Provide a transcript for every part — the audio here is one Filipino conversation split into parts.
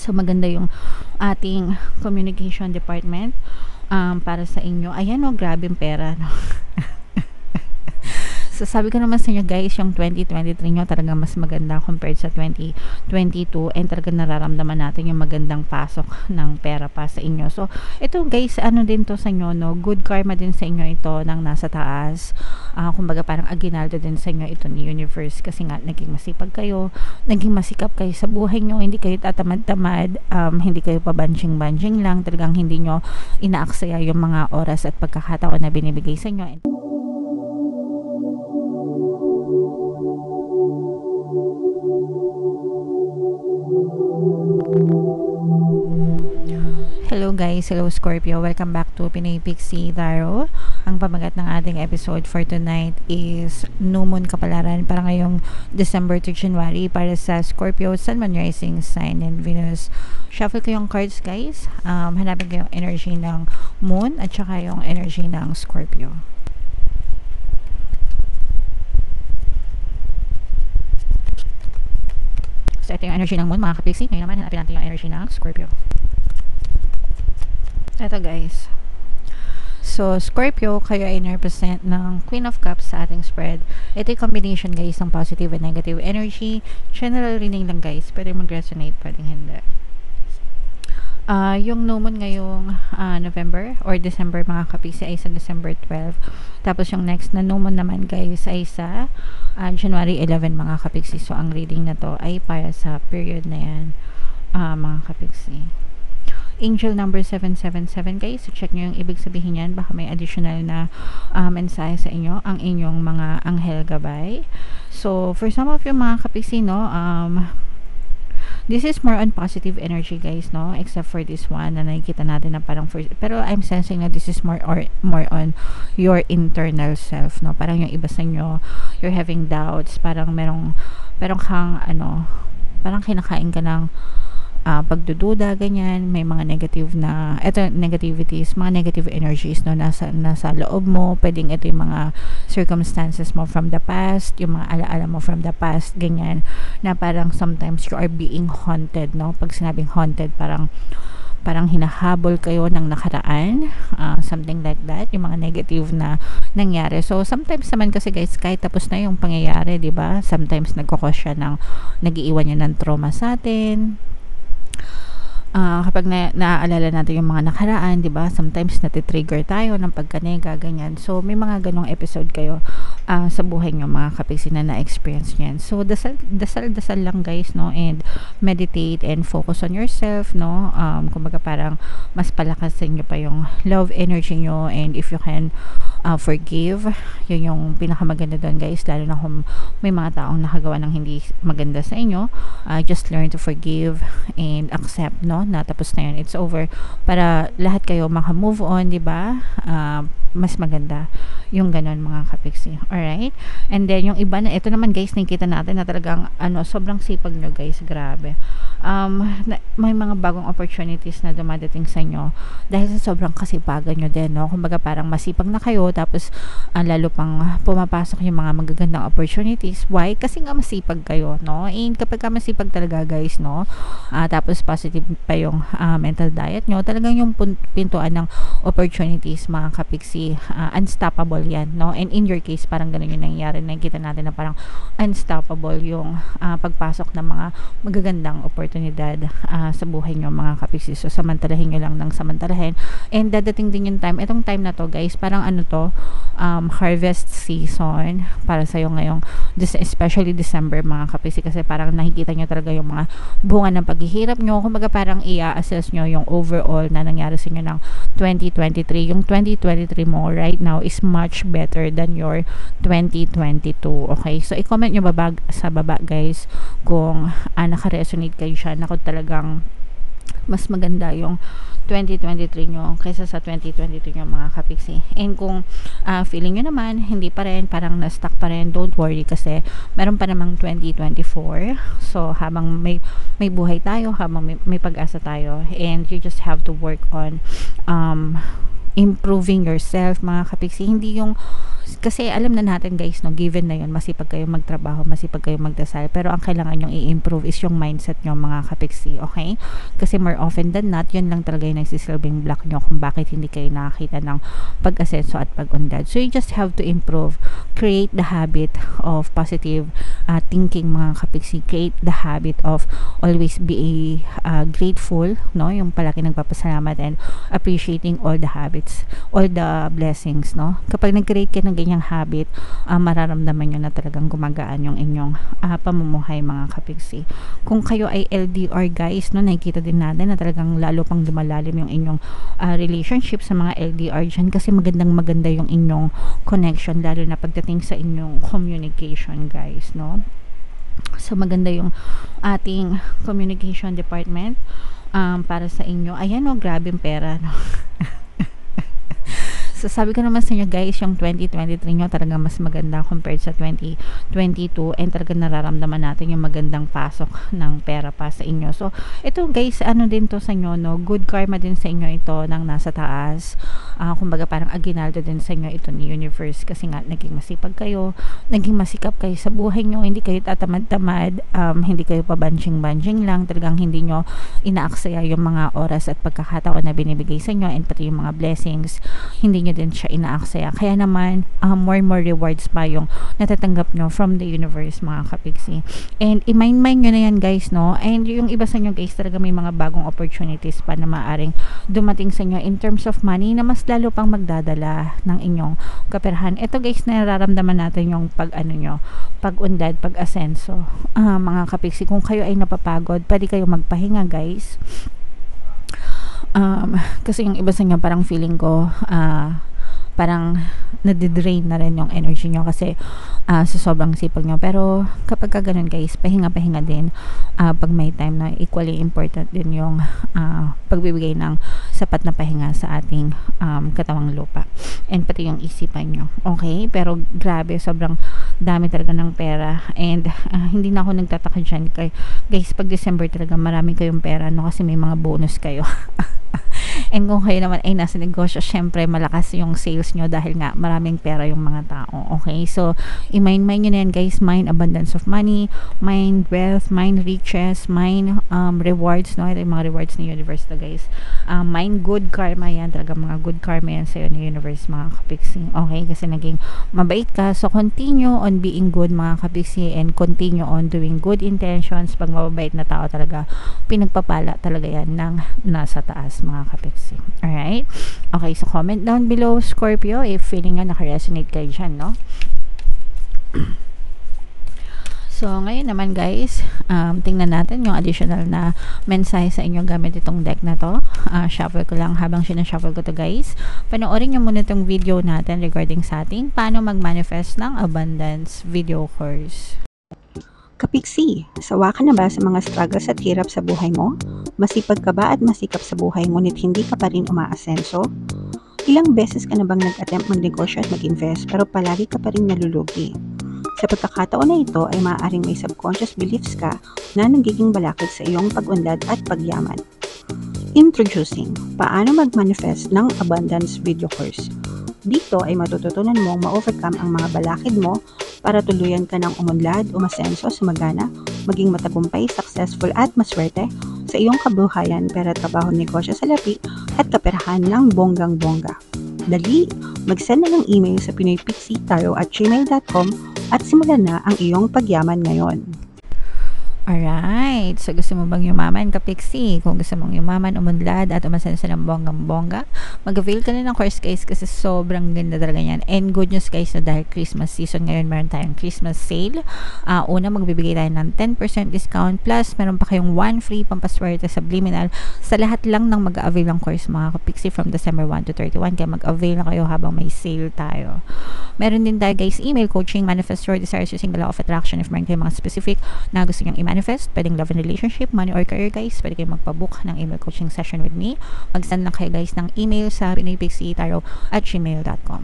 So maganda yung ating communication department para sa inyo. Ayan o, grabing pera, no? So sabi ko naman sa inyo guys, yung 2023 nyo talaga mas maganda compared sa 2022, and talaga nararamdaman natin yung magandang pasok ng pera pa sa inyo. So ito guys, ano din to sa inyo, no? Good karma din sa inyo ito ng nasa taas. Kumbaga parang aginaldo din sa inyo ito ni universe, kasi nga naging masipag kayo, naging masikap kayo sa buhay nyo, hindi kayo tatamad-tamad, hindi kayo pabanching-banching lang, talagang hindi nyo inaaksaya yung mga oras at pagkakataon na binibigay sa inyo. Hello guys, hello Scorpio, welcome back to Pinoy Pixie Tarot. Ang pamagat ng ating episode for tonight is New Moon Kapalaran para ngayong December to January para sa Scorpio, Sun, Moon, Rising Sign, and Venus. Shuffle ko yung cards guys, hanapin ko yung energy ng Moon at saka yung energy ng Scorpio. So ito yung energy ng Moon mga kapixie. Ngayon naman hanapin natin yung energy ng Scorpio. Ito guys. So, Scorpio, kayo ay represent ng Queen of Cups sa ating spread. Ito yung combination guys ng positive and negative energy. General reading lang guys. Pwede mag-resonate, pwedeng hindi. Yung new moon ngayong November or December mga kapisi ay sa December 12. Tapos yung next na new moon naman guys ay sa January 11 mga kapiksi. So, ang reading na to ay para sa period na yan mga kapiksi. Angel number 777 guys. So check nyo yung ibig sabihin yan. Baka may additional na mensahe sa inyo. Ang inyong mga anghel gabay. So for some of you mga kapisi, no, this is more on positive energy guys, no, except for this one na nakikita natin na parang pero I'm sensing na this is more on your internal self, no. Parang yung iba sa inyo, you're having doubts, parang merong kang parang kinakain ka ng pagdududa, ganyan, may mga negative na negativities, mga negative energies, no, nasa loob mo. Pwedeng ito yung mga circumstances mo from the past, yung mga alaala mo from the past, ganyan, na parang sometimes you are being haunted, no. Pag sinabing haunted, parang hinahabol kayo ng nakaraan, something like that, yung mga negative na nangyari. So sometimes naman kasi guys, kahit tapos na yung pangyayari, di ba, sometimes nagkakos siya nag-iiwan niya ng trauma sa atin. Kapag naaalala natin yung mga nakaraan, di ba, sometimes natitrigger tayo ng pagkanega, ganyan. So may mga ganong episode kayo sa buhay nyo mga kapiksi na na-experience nyo yan. So dasal lang guys, no, and meditate and focus on yourself, no. Kumbaga parang mas palakasin nyo pa yung love energy nyo, and if you can forgive, yun yung pinakamaganda doon guys, lalo na kung may mga taong nakagawa ng hindi maganda sa inyo. Just learn to forgive and accept, no, na tapos na yun, it's over, para lahat kayo maka-move on, di ba? Mas maganda yung ganon mga kapiksi. Alright? And then yung iba na, ito naman guys, nakikita natin na talagang sobrang sipag nyo guys, grabe. May mga bagong opportunities na dumadating sa inyo dahil sa sobrang kasipagan nyo din, no? Kumbaga parang masipag na kayo, tapos lalo pang pumapasok yung mga magagandang opportunities. Why? Kasi nga masipag kayo, no? And kapag ka masipag talaga guys, no, tapos positive pa yung mental diet nyo, talagang yung pintuan ng opportunities mga kapiksi, unstoppable yan, no? And in your case, parang ganun yung nangyayari. Nakikita natin na parang unstoppable yung pagpasok ng mga magagandang oportunidad sa buhay nyo mga kapiksi. So samantalahin nyo lang ng samantalahin, and dadating din yung time, itong time na to guys, parang harvest season para sa'yo ngayong especially December mga kapiksi, kasi parang nakikita nyo talaga yung mga bunga ng paghihirap nyo. Kumbaga parang i-assess nyo yung overall na nangyari sa inyo ng 2023. Yung 2023 mo right now is much better than your 2022. Okay? So i-comment nyo sa baba guys kung naka-resonate kayo siya, na kung talagang mas maganda yung 2023 nyo kaysa sa 2022 nyo mga kapiksi. And kung feeling nyo naman hindi pa rin, parang na-stuck pa rin, don't worry, kasi meron pa namang 2024. So habang may buhay tayo, habang may pag-asa tayo, and you just have to work on improving yourself mga kapiksi. Hindi yung kasi alam na natin guys, no, given na yun, masipag kayo magtrabaho, masipag kayo magdasal, pero ang kailangan nyong i-improve is yung mindset nyo mga kapiksi, okay? Kasi more often than not, yun lang talaga yung nagsisilbing block nyo kung bakit hindi kayo nakakita ng pag-asenso at pag-unlad. So you just have to improve, create the habit of positive thinking mga kapiksi, create the habit of always be grateful, no, yung palagi nagpapasalamat and appreciating all the habits, all the blessings, no. Kapag nag-create ka ng ganyang habit, mararamdaman nyo na talagang gumagaan yung inyong pamumuhay mga kapiksi. Kung kayo ay LDR guys, no, nakikita din natin na talagang lalo pang lumalalim yung inyong relationship sa mga LDR dyan, kasi maganda yung inyong connection, lalo na pagdating sa inyong communication guys, no. So maganda yung ating communication department para sa inyo. Ayan, grabe yung pera, no. So, sabi ko naman sa inyo guys, yung 2023 nyo talaga mas maganda compared sa 2022, and talaga nararamdaman natin yung magandang pasok ng pera pa sa inyo. So, ito guys, ano din to sa inyo, no? Good karma din sa inyo ito ng nasa taas. Kumbaga parang aginaldo din sa inyo ito ni universe, kasi nga naging masipag kayo, naging masikap kayo sa buhay nyo, hindi kayo tatamad-tamad, hindi kayo pabanjing-banjing lang, talagang hindi nyo inaaksaya yung mga oras at pagkakataon na binibigay sa inyo, and pati yung mga blessings, hindi nyo din siya inaaksaya. Kaya naman, more and more rewards pa yung natatanggap nyo from the universe mga kapiksi. And i-mind nyo na yan guys, no? And yung iba sa inyo guys, talaga may mga bagong opportunities pa na maaring dumating sa inyo in terms of money na mas lalo pang magdadala ng inyong kaperahan. Ito guys, nararamdaman natin yung pag-unlad, pag-asenso. Mga kapiksi, kung kayo ay napapagod, pwede kayo magpahinga guys. Kasi yung iba sa inyo parang feeling ko parang nadidrain na rin yung energy nyo kasi sa sobrang sipag nyo. Pero kapag ka ganun guys, pahinga din pag may time na equally important din yung pagbibigay ng sapat na pahinga sa ating katawang lupa and pati yung isipan nyo. Okay? Pero grabe, sobrang dami talaga ng pera, and hindi na ako nagtataka dyan guys, pag December talaga marami kayong pera, no, kasi may mga bonus kayo. And kung kayo naman ay nasa negosyo, syempre malakas yung sales nyo dahil nga maraming pera yung mga tao. Okay? So, i-mind nyo na yan guys. Mind abundance of money, mind wealth, mind riches, mind rewards, no? Ito yung mga rewards ni universe to guys. Mind good karma yan. Talaga mga good karma yan sa'yo ni universe mga kapiksi. Okay? Kasi naging mabait ka. So, continue on being good mga kapiksi, and continue on doing good intentions. Pag mababait na tao talaga, pinagpapala talaga yan ng nasa taas mga kapiksi. Alright? Okay, so comment down below, Scorpio, if feeling nga naka-resonate kayo dyan, no? So, ngayon naman guys, tingnan natin yung additional na mensahe sa inyo gamit itong deck na to. Shuffle ko lang habang sinashuffle ko to guys. Panoorin nyo muna itong video natin regarding sa ating paano mag-manifest ng abundance video course. Kapiksi, sawa ka na ba sa mga struggles at hirap sa buhay mo? Masipag ka ba at masikap sa buhay ngunit hindi ka pa rin umaasenso? Ilang beses ka na bang nag-attempt magnegosyo at mag-invest pero palagi ka pa rin nalulugi? Sa pagkakataon na ito ay maaaring may subconscious beliefs ka na nagiging balakid sa iyong pag-unlad at pagyaman. Introducing, paano mag-manifest ng abundance video course. Dito ay matututunan mong ma-overcome ang mga balakid mo para tuluyan ka ng umunlad, umasenso, sumagana, maging matagumpay, successful at maswerte sa iyong kabuhayan, pera, trabaho, negosyo, salapi at kaperahan ng bonggang-bongga. Dali, mag-send na ng email sa pinoypixitaro@gmail.com at simulan na ang iyong pagyaman ngayon. Alright, so gusto mo bang yumaman kapiksi? Kung gusto mong yumaman, umunlad at umasenso ng bonggang-bongga, mag-avail ka na ng course guys, kasi sobrang ganda talaga yan. And good news guys, na dahil Christmas season ngayon, meron tayong Christmas sale. Una, magbibigay tayo ng 10% discount, plus meron pa kayong 1 free pampaswerte subliminal sa lahat lang ng mag-avail ng course mga kapiksi from December 1 to 31. Kaya mag-avail na kayo habang may sale tayo. Meron din tayo guys, email coaching, manifest your desires using the law of attraction. If meron kayo mga specific na gusto nyo manifest, pwedeng love and relationship, money or career guys, pwede kayong magpabook ng email coaching session with me. Mag-send lang kayo guys ng email sa pinoypixitaro@gmail.com.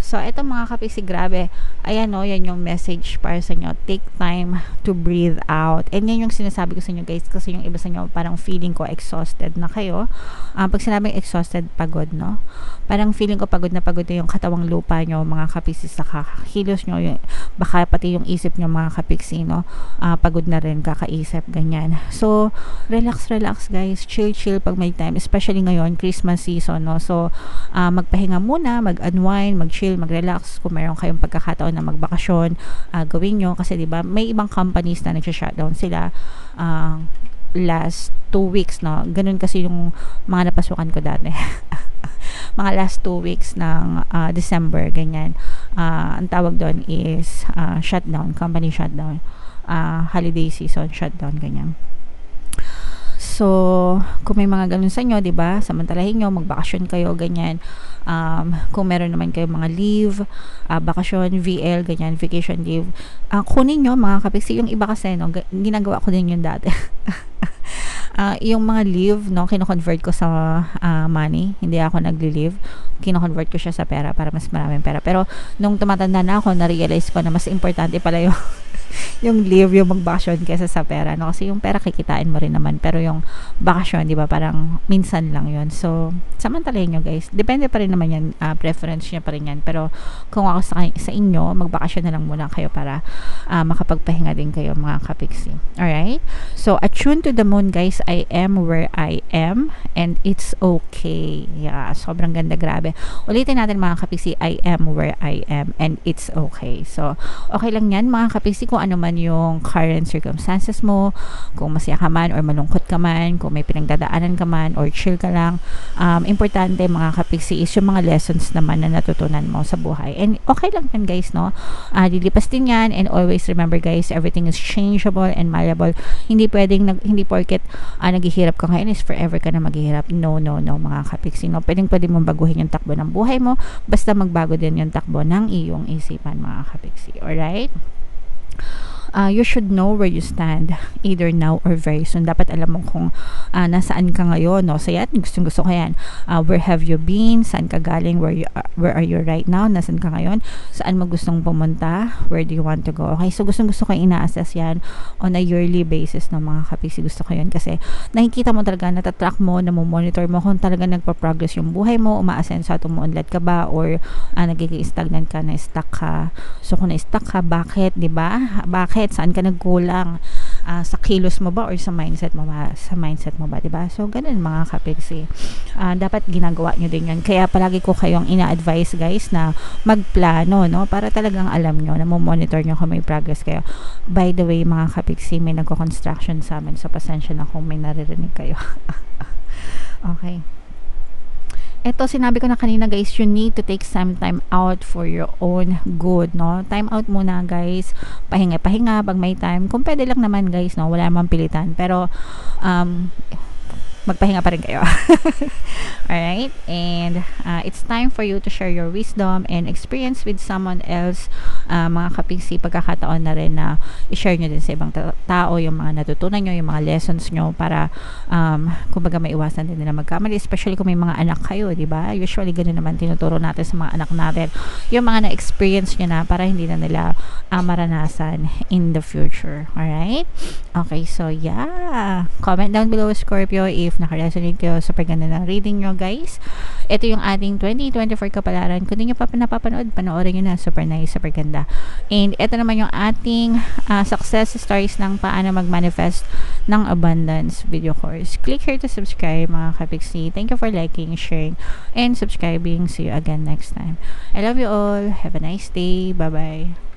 So, ito mga kapiksi, grabe. Ayan o, yan yung message para sa inyo. Take time to breathe out. And yan yung sinasabi ko sa inyo guys, kasi yung iba sa inyo, parang feeling ko exhausted na kayo. Pag sinabing exhausted, pagod, no? Parang feeling ko pagod na yung katawang lupa nyo, mga kapiksi, sa kakakilos nyo. Baka pati yung isip nyo, mga kapiksi, no? Pagod na rin, kakaisip, ganyan. So, relax guys. Chill pag may time. Especially ngayon, Christmas season, no? So, magpahinga muna, mag-unwind, mag-chill, mag-relax. Kung mayroon kayong pagkakataon na magbakasyon, gawin nyo. Kasi diba, may ibang companies na nagsha-shutdown sila last 2 weeks, no? Ganun kasi yung mga napasukan ko dati. Mga last 2 weeks ng December, ganyan. Ang tawag doon is shutdown, company shutdown. Holiday season shutdown, ganyan. So, kung may mga ganun sa inyo, 'di ba? Samantalahin nyo, magbakasyon kayo, ganyan. Kung meron naman kayo mga leave, bakasyon, VL, ganyan, vacation leave. Kunin nyo, mga kapiksi. Yung iba kasi, no, ginagawa ko din yun dati. Yung mga leave, no, kino-convert ko sa money. Hindi ako nagli-leave. Kino-convert ko siya sa pera para mas maraming pera. Pero nung tumatanda na ako, na-realize ko na mas importante pala yung yung leave, yung magbakasyon kaysa sa pera, no? Kasi yung pera kikitain mo rin naman, pero yung bakasyon, di ba, parang minsan lang yun. So, samantalahin nyo guys. Depende pa rin naman yan, preference nyo pa rin yan. Pero kung ako sa inyo, magbakasyon na lang muna kayo para makapagpahinga din kayo, mga kapiksi. Alright? So, attune to the moon guys. I am where I am and it's okay. Yeah, sobrang ganda, grabe. Ulitin natin mga kapiksi, I am where I am and it's okay. So, okay lang yan mga kapiksi, kung ano man yung current circumstances mo, kung masaya ka man or malungkot ka man, kung may pinagdadaanan ka man or chill ka lang. Importante mga kapiksi is yung mga lessons naman na natutunan mo sa buhay. And okay lang yan guys, no? Lilipas din yan, and always remember guys, everything is changeable and malleable. Hindi hindi porket naghihirap ka ngayon is forever ka na maghihirap. No, mga kapiksi, no? Pwede mong baguhin yung takbo ng buhay mo, basta magbago din yung takbo ng iyong isipan, mga kapiksi. Alright? You should know where you stand either now or very soon. Dapat alam mo kung nasaan ka ngayon, no? So yan, gusto ko yan. Where have you been? Saan ka galing? Where are you right now? Nasaan ka ngayon? Saan mo gustong pumunta? Where do you want to go? Okay, so gusto ko ina-assess yan on a yearly basis, no, mga kapiksi. Gusto ko yan kasi nakikita mo talaga, natatrack mo, namomonitor mo kung talaga nagpa-progress yung buhay mo, umaasenso at umuunlad ka ba, or nagiging stagnant ka, na-stuck ka. So kung na-stuck ka, bakit, di ba? Bakit? Saan ka nagkulang? Sa kilos mo ba or sa mindset mo ba? Sa mindset mo ba, diba? So, ganun mga kapiksi. Dapat ginagawa nyo din yan. Kaya palagi ko kayong ina-advise guys na magplano, no? Para talagang alam nyo, na monitor nyo kung may progress kayo. By the way, mga kapiksi, may nagko-construction sa amin. So, pasensya na kung may naririnig kayo. Okay. Ito, sinabi ko na kanina guys, you need to take some time out for your own good, no? Time out muna guys. Pahinga pag may time. Kung pwede lang naman guys, no? Wala namang pilitan. Pero, magpahinga pa rin kayo. Alright? And it's time for you to share your wisdom and experience with someone else. Mga kapiksi, pagkakataon na rin na i-share nyo din sa ibang tao yung mga natutunan nyo, yung mga lessons nyo, para kumbaga maiwasan din nila magkamali, especially kung may mga anak kayo, di ba? Usually ganun naman tinuturo natin sa mga anak natin, yung mga na-experience nyo na, para hindi na nila maranasan in the future. Alright? Okay, so yeah. Comment down below, Scorpio, if naka-resonate kayo sa pagganda ng reading nyo, guys. Ito yung ating 2024 kapalaran. Kung di nyo pa napapanood, panoorin nyo na. Super nice, super ganda. And ito naman yung ating success stories ng paano mag-manifest ng abundance video course. Click here to subscribe, mga kapiksi. Thank you for liking, sharing, and subscribing. See you again next time. I love you all. Have a nice day. Bye-bye.